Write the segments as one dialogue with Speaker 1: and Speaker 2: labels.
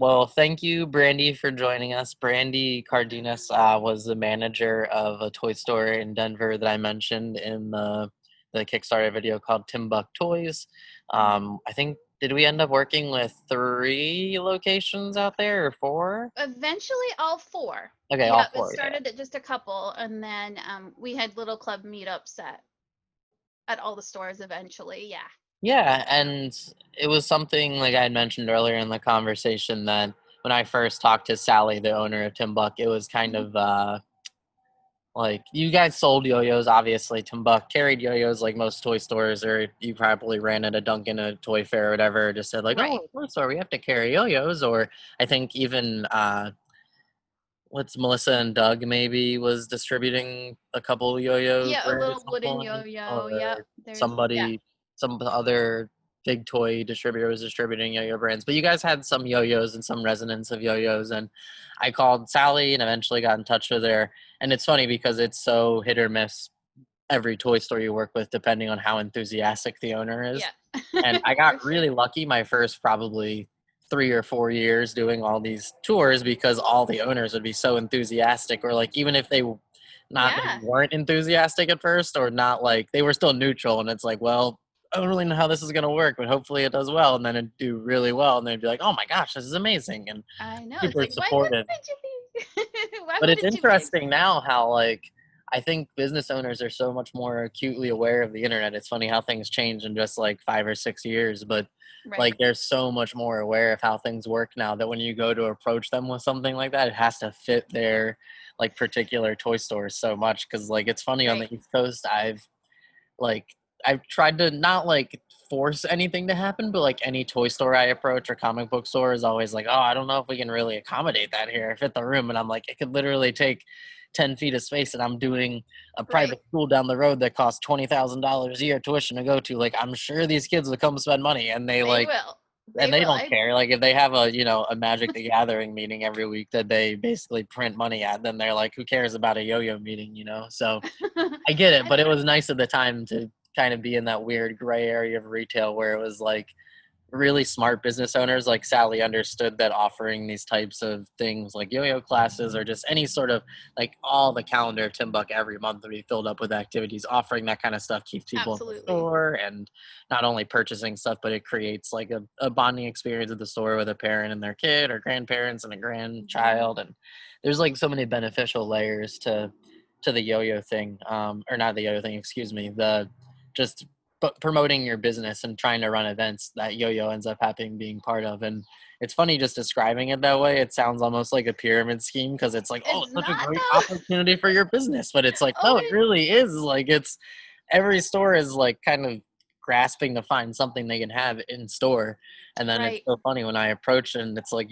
Speaker 1: Well, thank you, Brandie, for joining us. Brandie Cardenas was the manager of a toy store in Denver that I mentioned in the Kickstarter video called Timbuk Toys. I think, did we end up working with 3 locations out there or 4?
Speaker 2: Eventually, all four.
Speaker 1: Okay, all
Speaker 2: Yep, it
Speaker 1: 4, yeah.
Speaker 2: started at just a couple, and then we had little club meetups at all the stores eventually. Yeah.
Speaker 1: Yeah, and it was something like I had mentioned earlier in the conversation that when I first talked to Sally, the owner of Timbuk, it was kind
Speaker 2: Mhm.
Speaker 1: of like, you guys sold yo-yos, obviously. Timbuk carried yo-yos like most toy stores, or you probably ran at a Dunkin', a toy fair, or whatever. Just said like,
Speaker 2: Right.
Speaker 1: "Oh, toy store, we have to carry yo-yos." Or I think even what's Melissa and Doug maybe was distributing a couple yo-yo
Speaker 2: Yeah, a
Speaker 1: brands at
Speaker 2: little
Speaker 1: some
Speaker 2: wooden
Speaker 1: point,
Speaker 2: yo-yo. Yep.
Speaker 1: or
Speaker 2: Yeah.
Speaker 1: somebody, some other big toy distributor was distributing yo-yo brands. But you guys had some yo-yos and some resonance of yo-yos, and I called Sally and eventually got in touch with her. And it's funny because it's so hit or miss every toy store you work with, depending on how enthusiastic the owner is.
Speaker 2: Yeah.
Speaker 1: And I got
Speaker 2: For sure.
Speaker 1: really lucky my first probably 3 or 4 years doing all these tours because all the owners would be so enthusiastic, or like even if they not maybe
Speaker 2: Yeah.
Speaker 1: weren't enthusiastic at first, or not, like they were still neutral, and it's like, well, I don't really know how this is going to work, but hopefully it does well, and then it'd do really well, and they'd be like, oh my gosh, this is amazing, and
Speaker 2: I know. It's
Speaker 1: super
Speaker 2: like, why
Speaker 1: supportive.
Speaker 2: wouldn't it be? Why
Speaker 1: But it's
Speaker 2: wouldn't you be
Speaker 1: interesting
Speaker 2: excited?
Speaker 1: now how, like, I think business owners are so much more acutely aware of the internet. It's funny how things change in just like 5 or 6 years, but
Speaker 2: Right.
Speaker 1: like they're so much more aware of how things work now that when you go to approach them with something like that, it has to fit their like particular toy stores so much. Cause like it's funny, on
Speaker 2: Right.
Speaker 1: the East Coast, like I've tried to not like force anything to happen, but like any toy store I approach or comic book store is always like, oh, I don't know if we can really accommodate that here, fit the room. And I'm like, it could literally take 10 feet of space, and I'm doing a
Speaker 2: Right.
Speaker 1: private school down the road that costs $20,000 a year tuition to go to. Like, I'm sure these kids will come spend money, and they
Speaker 2: They
Speaker 1: like,
Speaker 2: will. They
Speaker 1: and they
Speaker 2: will.
Speaker 1: don't care. Like, if they have a, a Magic the Gathering meeting every week that they basically print money at, then they're like, who cares about a yo-yo meeting? So I get it,
Speaker 2: I
Speaker 1: but it was nice at the time to kind of be in that weird gray area of retail where it was like really smart business owners like Sally understood that offering these types of things like yo-yo classes, or just any sort of, like, all the calendar of Timbuk every month would be filled up with activities. Offering that kind of stuff keeps people in the
Speaker 2: absolutely.
Speaker 1: store, and not only purchasing stuff, but it creates like a bonding experience at the store with a parent and their kid, or grandparents and a
Speaker 2: Hmm.
Speaker 1: grandchild. And there's like so many beneficial layers to the yo-yo thing, or not the yo-yo thing, excuse me, the just promoting your business and trying to run events that yo-yo ends up happening being part of. And it's funny just describing it that way. It sounds almost like a pyramid scheme because it's like, oh,
Speaker 2: It's
Speaker 1: it's such a
Speaker 2: not
Speaker 1: great
Speaker 2: though.
Speaker 1: opportunity for your business, but it's like, no, it
Speaker 2: Oh,
Speaker 1: really is. Like, it's every store is like kind of grasping to find something they can have in store. And then it's
Speaker 2: right.
Speaker 1: so funny when I approach, and it's like,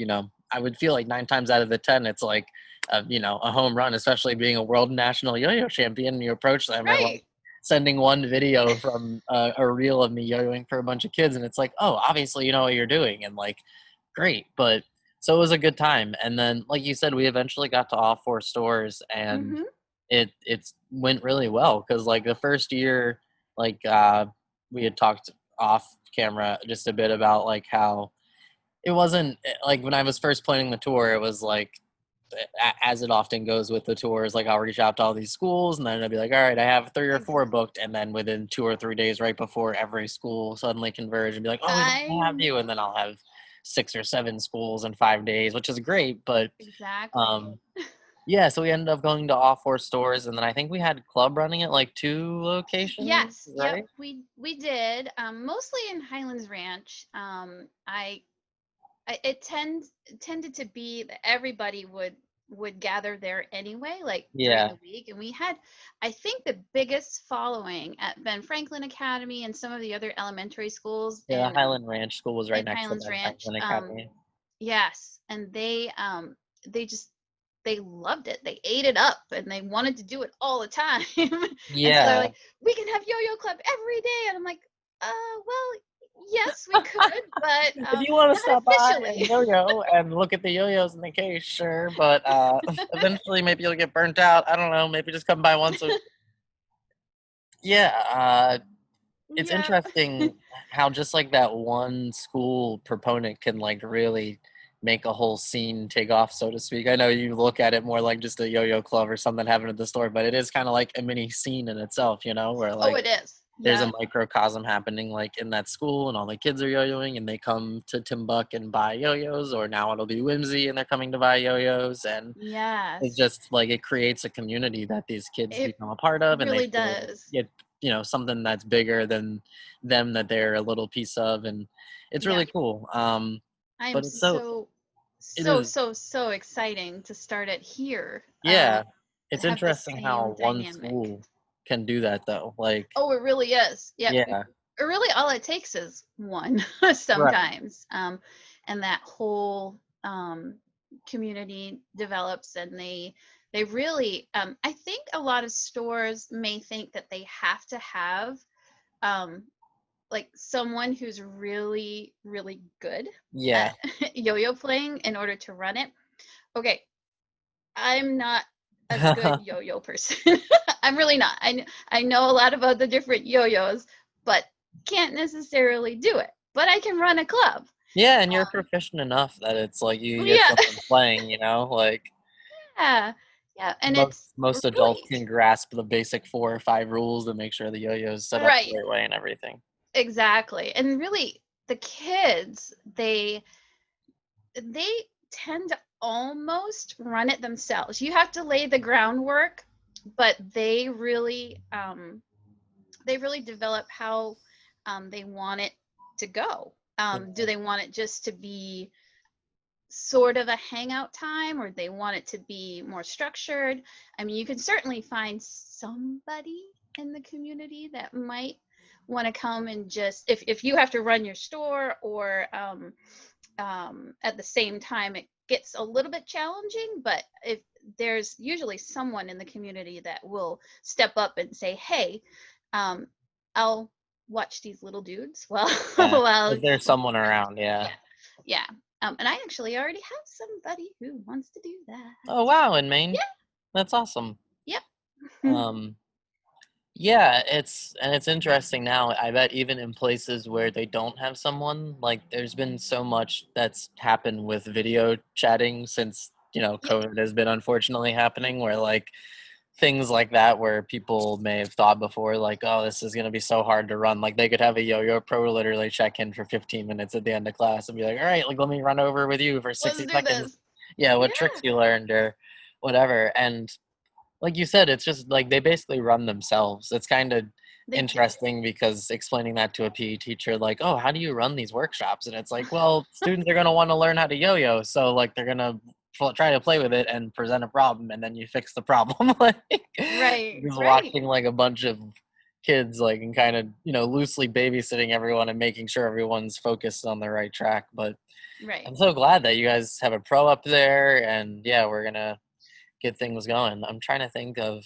Speaker 1: I would feel like 9 times out of the 10 it's like a home run, especially being a world national yo-yo champion. You approach them and like
Speaker 2: Right.
Speaker 1: sending one video from a reel of me yo-yoing for a bunch of kids, and it's like, oh, obviously you know what you're doing, and like, great. But so it was a good time, and then like you said, we eventually got to all 4 stores, and
Speaker 2: Hmm.
Speaker 1: it's went really well because like the first year, like we had talked off camera just a bit about like how it wasn't like when I was first planning the tour, it was like, as it often goes with the tours, like I'll reach out to all these schools, and then I'll be like, all right, I have 3 or 4
Speaker 2: Exactly.
Speaker 1: booked, and then within 2 or 3 days, right before, every school suddenly converge and be like, oh, we'd love
Speaker 2: I
Speaker 1: to have you, and
Speaker 2: know.
Speaker 1: then I'll have 6 or 7 schools in 5 days, which is great. But
Speaker 2: Exactly.
Speaker 1: um, yeah, so we ended up going to all 4 stores, and then I think we had club running at like 2 locations,
Speaker 2: Yes. Yep.
Speaker 1: right?
Speaker 2: We did. Mostly in Highlands Ranch. It tended to be that everybody would gather there anyway, like during
Speaker 1: Yeah,
Speaker 2: the week. And we had, I think, the biggest following at Ben Franklin Academy and some of the other elementary schools
Speaker 1: yeah. The Highland Ranch school was right
Speaker 2: in
Speaker 1: next to
Speaker 2: Highlands
Speaker 1: Ben
Speaker 2: Ranch.
Speaker 1: Franklin Academy.
Speaker 2: Yes, and they just they loved it. They ate it up and they wanted to do it all the time. And so they're
Speaker 1: Yeah,
Speaker 2: like, we can have yo-yo club every day. And I'm like, well, yes, we could, but
Speaker 1: if you want to
Speaker 2: not
Speaker 1: stop by and
Speaker 2: officially.
Speaker 1: yo-yo and look at the yo-yos in the case, sure. But eventually, maybe you'll get burnt out. I don't know. Maybe just come by once. Yeah, it's
Speaker 2: Yeah.
Speaker 1: interesting how just like that one school proponent can like really make a whole scene take off, so to speak. I know you look at it more like just a yo-yo club or something happening at the store, but it is kind of like a mini scene in itself, you know, where
Speaker 2: Oh,
Speaker 1: like
Speaker 2: it is.
Speaker 1: there's a
Speaker 2: Yeah.
Speaker 1: microcosm happening like in that school, and all the kids are yo-yoing, and they come to Timbuk and buy yo-yos, or now it'll be Whimsey and they're coming to buy yo-yos, and it's
Speaker 2: Yes.
Speaker 1: just like it creates a community that these kids
Speaker 2: It
Speaker 1: become a part of, and they
Speaker 2: really
Speaker 1: feel
Speaker 2: does.
Speaker 1: get, you know, something that's bigger than them that they're a little piece of, and it's
Speaker 2: Yeah.
Speaker 1: really cool.
Speaker 2: I am
Speaker 1: But it's so
Speaker 2: so,
Speaker 1: it
Speaker 2: so,
Speaker 1: is
Speaker 2: so, so exciting to start it here.
Speaker 1: yeah. It's
Speaker 2: Have the
Speaker 1: interesting
Speaker 2: same
Speaker 1: how one
Speaker 2: dynamic.
Speaker 1: school can do that though. Like
Speaker 2: Oh, it really is. Yeah.
Speaker 1: yeah,
Speaker 2: Really all it takes is one
Speaker 1: right.
Speaker 2: sometimes. And that whole community develops, and they really I think a lot of stores may think that they have to have um like someone who's really, really good
Speaker 1: Yeah.
Speaker 2: at yo-yo playing in order to run it. Okay, I'm not a good yo-yo person. I'm really not. I know a lot about the different yo-yos, but can't necessarily do it. But I can run a club.
Speaker 1: Yeah, and you're proficient enough that it's like you get
Speaker 2: Yeah,
Speaker 1: something playing, you know? Like
Speaker 2: yeah, yeah, and
Speaker 1: most
Speaker 2: it's
Speaker 1: most adults
Speaker 2: really
Speaker 1: can grasp the basic 4 or 5 rules to make sure the yo-yo is set up the
Speaker 2: right,
Speaker 1: right way and everything.
Speaker 2: exactly. And really, the kids they tend to almost run it themselves. You have to lay the groundwork, but they really develop how they want it to go. Do
Speaker 1: Yeah.
Speaker 2: they want it just to be sort of a hangout time, or they want it to be more structured? I mean, you can certainly find somebody in the community that might want to come and just, if you have to run your store, or at the same time it gets a little bit challenging, but if there's usually someone in the community that will step up and say, hey, I'll watch these little dudes while
Speaker 1: Yeah.
Speaker 2: while
Speaker 1: If there's
Speaker 2: you
Speaker 1: someone
Speaker 2: run
Speaker 1: around,
Speaker 2: this.
Speaker 1: yeah.
Speaker 2: Yeah, yeah. And I actually already have somebody who wants to do that.
Speaker 1: Oh, wow, in Maine?
Speaker 2: Yeah.
Speaker 1: That's awesome.
Speaker 2: Yep.
Speaker 1: Um, yeah, it's interesting now. I bet even in places where they don't have someone, like there's been so much that's happened with video chatting since, you know,
Speaker 2: Yep.
Speaker 1: COVID has been unfortunately happening, where like things like that where people may have thought before like, oh, this is going to be so hard to run, like they could have a yo-yo pro literally check in for 15 minutes at the end of class and be like, all right, like let me run over with you for
Speaker 2: Let's
Speaker 1: 60
Speaker 2: do
Speaker 1: seconds,
Speaker 2: this.
Speaker 1: yeah,
Speaker 2: Yeah.
Speaker 1: what tricks you learned or whatever. And like you said, it's just like they basically run themselves. It's kind of
Speaker 2: They do.
Speaker 1: interesting because explaining that to a PE teacher, like, oh, how do you run these workshops? And it's like, well, students are going to want to learn how to yo-yo, so like they're going to try to play with it and present a problem, and then you fix the problem. Like
Speaker 2: Right.
Speaker 1: just
Speaker 2: Right.
Speaker 1: watching like a bunch of kids like and kind of, you know, loosely babysitting everyone and making sure everyone's focused on the right track. But
Speaker 2: Right.
Speaker 1: I'm so glad that you guys have a pro up there, and yeah, we're gonna get things going. I'm trying to think of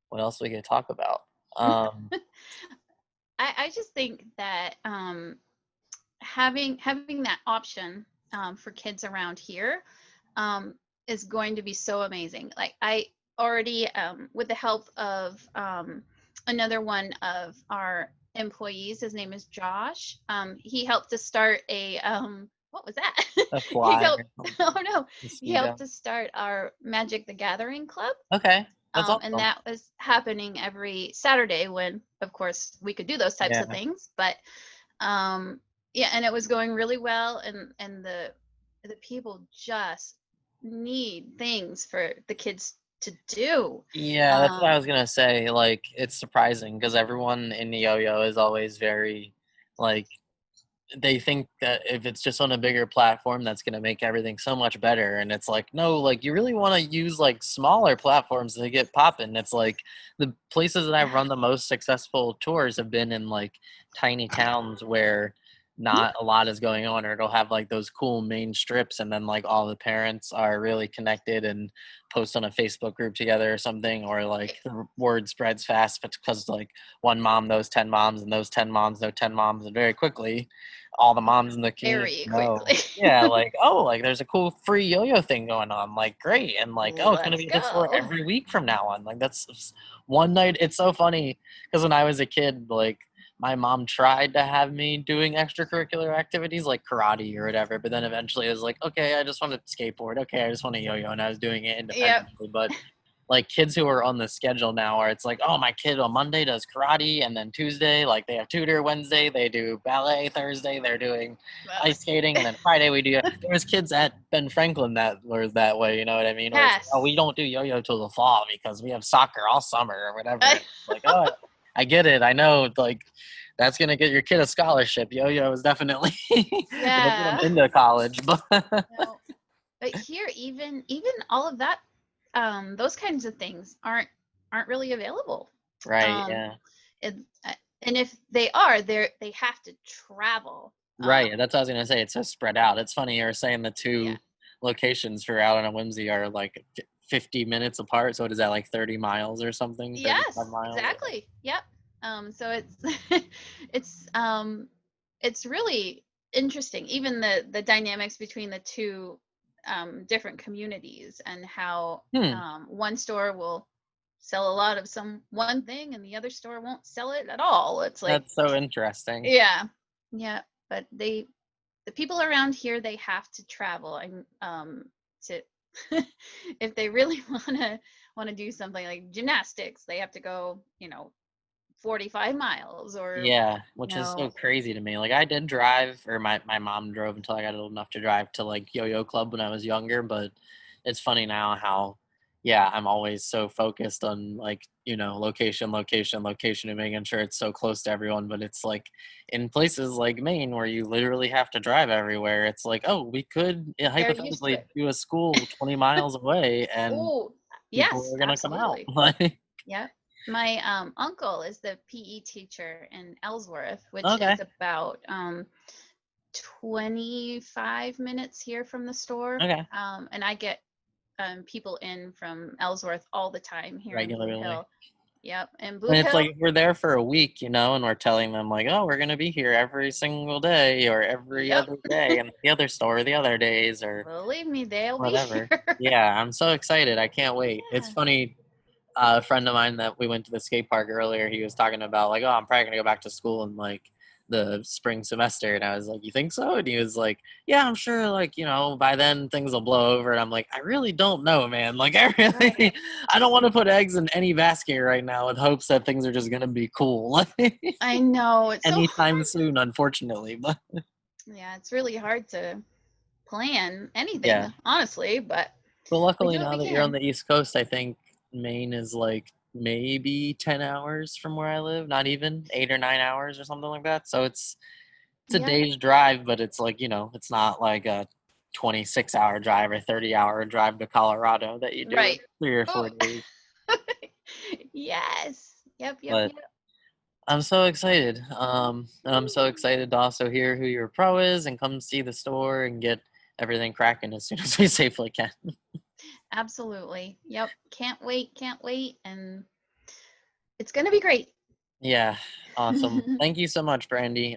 Speaker 1: what else we could talk about. Um,
Speaker 2: I just think that having that option for kids around here um, is going to be so amazing. Like I already, with the help of another one of our employees, his name is Josh. He helped to start a what was that?
Speaker 1: a
Speaker 2: He
Speaker 1: flag
Speaker 2: helped.
Speaker 1: or something,
Speaker 2: Oh no, he helped
Speaker 1: mosquito.
Speaker 2: to start our Magic the Gathering club.
Speaker 1: Okay, that's
Speaker 2: And
Speaker 1: awesome.
Speaker 2: that was happening every Saturday when, of course, we could do those types of
Speaker 1: Yeah,
Speaker 2: things. But um, yeah, and it was going really well, and the people just need things for the kids to do.
Speaker 1: yeah, that's what I
Speaker 2: Um,
Speaker 1: was gonna say. Like, it's surprising because everyone in the yo-yo is always very like they think that if it's just on a bigger platform that's going to make everything so much better, and it's like, no, like you really want to use like smaller platforms to get popping. It's like the places that I've
Speaker 2: yeah,
Speaker 1: run the most successful tours have been in like tiny towns where
Speaker 2: yeah,
Speaker 1: not a lot is going on, or it'll have like those cool main strips, and then like all the parents are really connected and post on a Facebook group together or something, or like the word spreads fast because like one mom knows 10 moms, and those 10 moms know 10 moms, and very quickly all the moms in the community
Speaker 2: very
Speaker 1: know,
Speaker 2: quickly.
Speaker 1: yeah, like, oh, like there's a cool free yo-yo thing going on, like great, and like, oh, it's gonna
Speaker 2: Let's
Speaker 1: be at this store
Speaker 2: go.
Speaker 1: every week from now on. Like that's one night. It's so funny because when I was a kid, like my mom tried to have me doing extracurricular activities like karate or whatever, but then eventually it was like, okay, I just want to skateboard. Okay, I just want to yo-yo, and I was doing it
Speaker 2: Yep.
Speaker 1: independently. But like kids who are on the schedule now where it's like, oh, my kid on Monday does karate, and then Tuesday, like they have tutor, Wednesday they do ballet, Thursday they're doing
Speaker 2: Well,
Speaker 1: ice skating, and then Friday we do. There was kids at Ben Franklin that were that way, you know what I mean? Where it's like, oh, we
Speaker 2: yes.
Speaker 1: don't do yo-yo till the fall because we have soccer all summer or whatever. And it's like, oh, I get it. I know, like that's gonna get your kid a scholarship. Yo-yo is definitely it'll get them
Speaker 2: Yeah.
Speaker 1: into college, but
Speaker 2: No. But here, even all of that, those kinds of things aren't really available.
Speaker 1: right,
Speaker 2: Um,
Speaker 1: yeah.
Speaker 2: it, and if they are, they have to travel.
Speaker 1: Right, that's what I was gonna say, it's so spread out. It's funny you were saying the
Speaker 2: Yeah.
Speaker 1: 2 locations for Allen and Whimsy are, like, 50 minutes apart, so what is that, like, 30 miles or something? 35
Speaker 2: Yes,
Speaker 1: miles?
Speaker 2: exactly. Yep. So it's it's it's really interesting, even the dynamics between the two different communities, and how
Speaker 1: Hmm,
Speaker 2: one store will sell a lot of some one thing and the other store won't sell it at all. It's like,
Speaker 1: that's so interesting.
Speaker 2: yeah, yeah. But the people around here, they have to travel and to if they really want to do something like gymnastics, they have to go, 45 miles, or
Speaker 1: Yeah,
Speaker 2: you
Speaker 1: which is so
Speaker 2: know
Speaker 1: crazy to me. Like, I did drive, or my mom drove until I got old enough to drive to, like, Yo-Yo Club when I was younger, but it's funny now how, yeah, I'm always so focused on, like, location, location, location, and making sure it's so close to everyone, but it's like, in places like Maine where you literally have to drive everywhere, it's like, "Oh, we could,
Speaker 2: they're used to
Speaker 1: hypothetically
Speaker 2: it.
Speaker 1: do a school 20 miles away, and
Speaker 2: Oh,
Speaker 1: people
Speaker 2: yes,
Speaker 1: are gonna come out."
Speaker 2: absolutely.
Speaker 1: Like,
Speaker 2: Yep. My uncle is the PE teacher in Ellsworth, which
Speaker 1: okay,
Speaker 2: is about 25 minutes here from the store.
Speaker 1: okay,
Speaker 2: And I get people in from Ellsworth all the time here in Blue
Speaker 1: regularly.
Speaker 2: Hill. Yep. And Blue
Speaker 1: And it's
Speaker 2: Hill,
Speaker 1: like we're there for a week, and we're telling them like, "Oh, we're gonna be here every single day or every
Speaker 2: yep.
Speaker 1: other day, and the other store the other days or
Speaker 2: Believe me, they'll be
Speaker 1: whatever."
Speaker 2: here.
Speaker 1: Yeah, I'm so excited. I can't wait. It's
Speaker 2: Yeah.
Speaker 1: funny. A friend of mine that we went to the skate park earlier, he was talking about like, "Oh, I'm probably gonna go back to school in like the spring semester," and I was like, "You think so?" And he was like, "Yeah, I'm sure. Like, by then things will blow over." And I'm like, "I really don't know, man. Like, I
Speaker 2: Right.
Speaker 1: really, I don't want to put eggs in any basket right now with hopes that things are just gonna be cool." Like,
Speaker 2: I know. It's so
Speaker 1: anytime
Speaker 2: hard.
Speaker 1: soon, unfortunately. But
Speaker 2: Yeah, it's really hard to plan
Speaker 1: yeah.
Speaker 2: anything, honestly, but
Speaker 1: But
Speaker 2: we
Speaker 1: luckily,
Speaker 2: do what
Speaker 1: now
Speaker 2: we
Speaker 1: that you're on
Speaker 2: can.
Speaker 1: the East Coast, I think Maine is like maybe 10 hours from where I live, not even 8 or 9 hours or something like that. So it's a
Speaker 2: Yep.
Speaker 1: day's drive, but it's like, it's not like a 26-hour drive or 30-hour drive to Colorado that you do in
Speaker 2: Right.
Speaker 1: 3 or 4
Speaker 2: Oh,
Speaker 1: days.
Speaker 2: yes. Yep, yep,
Speaker 1: But
Speaker 2: yep.
Speaker 1: I'm so excited. And I'm so excited to also hear who your pro is and come see the store and get everything cracking as soon as we safely can.
Speaker 2: Absolutely. Yep. Can't wait. Can't wait. And it's going to be great.
Speaker 1: Yeah, awesome. Thank you so much, Brandy.